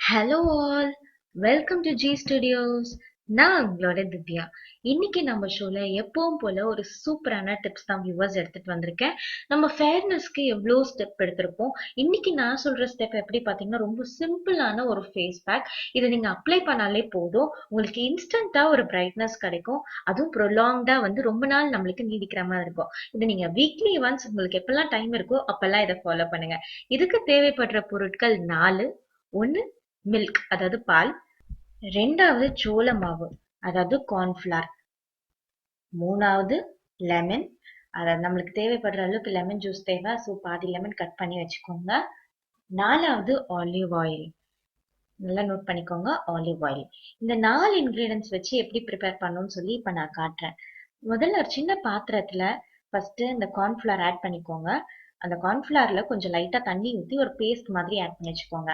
Hello all, welcome to G studios. நான் உங்களோட திவ்யா. இன்னைக்கு நம்ம ஷோல எப்பவும் போல ஒரு சூப்பரான டிப்ஸ் தான் வியூவர்ஸ் எடுத்துட்டு வந்திருக்கேன். நம்ம ஃபேர்னஸ்க்கு எவ்வளோ ஸ்டெப் எடுத்திருப்போம். இன்னைக்கு நான் சொல்ற ஸ்டெப் எப்படி பார்த்தீங்கன்னா ரொம்ப சிம்பிளான ஒரு ஃபேஸ் பேக். இதை நீங்க அப்ளை பண்ணாலே போதும், உங்களுக்கு இன்ஸ்டன்டா ஒரு பிரைட்னஸ் கிடைக்கும். அதுவும் ப்ரொலாங்டா ரொம்ப நாள் நம்மளுக்கு நீடிக்கிற மாதிரி இருக்கும். இது நீங்க வீக்லி ஒன்ஸ் உங்களுக்கு எப்பெல்லாம் டைம் இருக்கோ அப்பெல்லாம் இதை ஃபாலோ பண்ணுங்க. இதுக்கு தேவைப்படுற பொருட்கள் 4. ஒன்னு மில்க், அதாவது பால். ரெண்டாவது சோள மாவு, அதாவது கார்ன்ஃபிளார். மூணாவது லெமன், அதாவது நம்மளுக்கு தேவைப்படுற அளவுக்கு லெமன் ஜூஸ் தேவை, ஸோ பாதி லெமன் கட் பண்ணி வச்சுக்கோங்க. நாலாவது ஆலிவ் ஆயில், நல்லா நோட் பண்ணிக்கோங்க, ஆலிவ் ஆயில். இந்த 4 இன்கிரீடியன்ஸ் வச்சு எப்படி ப்ரிப்பேர் பண்ணணும்னு சொல்லி இப்போ நான் காட்டுறேன். முதல்ல ஒரு சின்ன பாத்திரத்துல ஃபர்ஸ்ட் இந்த கார்ன்ஃபிளார் ஆட் பண்ணிக்கோங்க. அந்த கார்ன்ஃபிளார்ல கொஞ்சம் லைட்டா தண்ணி ஊற்றி ஒரு பேஸ்ட் மாதிரி ஆட் பண்ணி வச்சுக்கோங்க.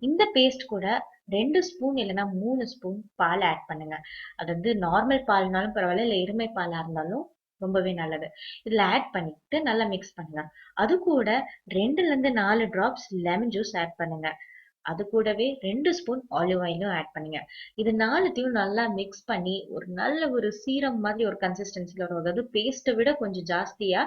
இந்த பேஸ்ட் கூட 2 ஸ்பூன் இல்லைன்னா 3 ஸ்பூன் பால் ஆட் பண்ணுங்க. அதாவது நார்மல் பால்னாலும் பரவாயில்ல, இல்லை எருமை பாலா இருந்தாலும் ரொம்பவே நல்லது. இதுல ஆட் பண்ணிட்டு நல்லா மிக்ஸ் பண்ணுங்க. அது கூட 2ல இருந்து 4 டிராப்ஸ் லெமன் ஜூஸ் ஆட் பண்ணுங்க. அது கூடவே 2 ஸ்பூன் ஆலிவ் ஆயிலும் ஆட் பண்ணுங்க. இது 4த்தையும் நல்லா மிக்ஸ் பண்ணி ஒரு நல்ல ஒரு சீரம் மாதிரி ஒரு கன்சிஸ்டன்சில வரும். அதாவது பேஸ்ட்டை விட கொஞ்சம் ஜாஸ்தியா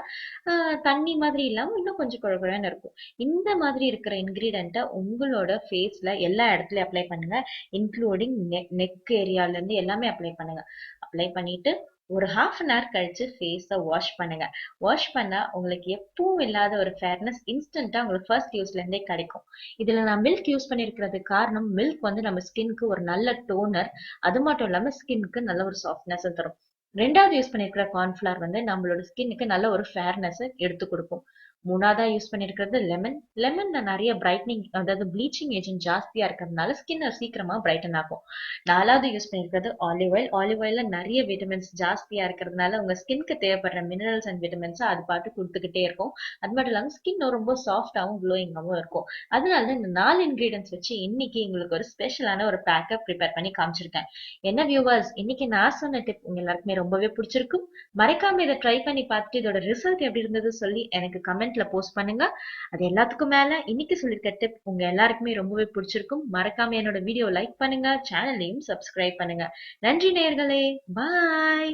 தண்ணி மாதிரி இல்லாம இன்னும் கொஞ்சம் குழகுழன்னு இருக்கும். இந்த மாதிரி இருக்கிற இன்கிரீடியண்ட்டை உங்களோட ஃபேஸ்ல எல்லா இடத்துலயும் அப்ளை பண்ணுங்க. இன்க்ளூடிங் நெக் ஏரியால இருந்து எல்லாமே அப்ளை பண்ணுங்க. அப்ளை பண்ணிட்டு ஒரு ஹாஃப் அன் ஹவர் கழிச்சு ஃபேஸை வாஷ் பண்ணுங்க. வாஷ் பண்ணா உங்களுக்கு எப்பவும் இல்லாத ஒரு ஃபேர்னஸ் இன்ஸ்டன்டா உங்களுக்கு ஃபர்ஸ்ட் யூஸ்ல இருந்தே கிடைக்கும். இதுல நான் மில்க் யூஸ் பண்ணிருக்கிறது காரணம், மில்க் நம்ம ஸ்கின்க்கு ஒரு நல்ல டோனர், அது மட்டும் இல்லாம ஸ்கின்க்கு நல்ல ஒரு சாஃப்ட்னஸ் தரும். ரெண்டாவது யூஸ் பண்ணிருக்கிற கார்ன்ஃபிளவர் நம்மளோட ஸ்கின்னுக்கு நல்ல ஒரு ஃபேர்னஸ் எடுத்து கொடுக்கும். மூணாவதா யூஸ் பண்ணிருக்கிறது லெமன். லெமன்ல நிறைய பிரைட்னிங், அதாவது ப்ளீச்சிங் ஏஜென்ட் ஜாஸ்தியா இருக்கிறதுனால ஸ்கின்னை சீக்கிரமா பிரைட்டன் ஆகும். நாலாவது யூஸ் பண்ணிருக்கிறது ஆலிவ் ஆயில். ஆலிவ் ஆயில்ல நிறைய விட்டமின்ஸ் ஜாஸ்தியா இருக்கிறதுனால உங்க ஸ்கின்க்கு தேவைப்படுற மினரல்ஸ் அண்ட் விட்டமின்ஸ் அது பாட்டு கொடுத்துக்கிட்டே இருக்கும். அது மட்டும் இல்லாம ஸ்கின் ரொம்ப சாஃப்டாவும் க்ளோயிங்காவும் இருக்கும். அதனால இந்த 4 இன்கிரீடியன்ஸ் வச்சு இன்னைக்கு உங்களுக்கு ஒரு ஸ்பெஷலான ஒரு பேக்கப் ப்ரிப்பேர் பண்ணி காமிச்சிருக்கேன். என்ன வியூவர்ஸ், இன்னைக்கு நான் சொன்ன டிப் உங்க எல்லாருக்குமே ரொம்பவே பிடிச்சிருக்கும். மறக்காம இதை ட்ரை பண்ணி பார்த்துட்டு இதோட ரிசல்ட் எப்படி இருந்தது சொல்லி எனக்கு கமெண்ட்ல போஸ்ட் பண்ணுங்க. அது எல்லாத்துக்கும் மேல இன்னைக்கு சொல்லிருக்க டிப் உங்க எல்லாருக்குமே ரொம்பவே பிடிச்சிருக்கும். மறக்காம என்னோட வீடியோ லைக் பண்ணுங்க, சேனலையும் சப்ஸ்கிரைப் பண்ணுங்க. நன்றி நேயர்களே, பாய்.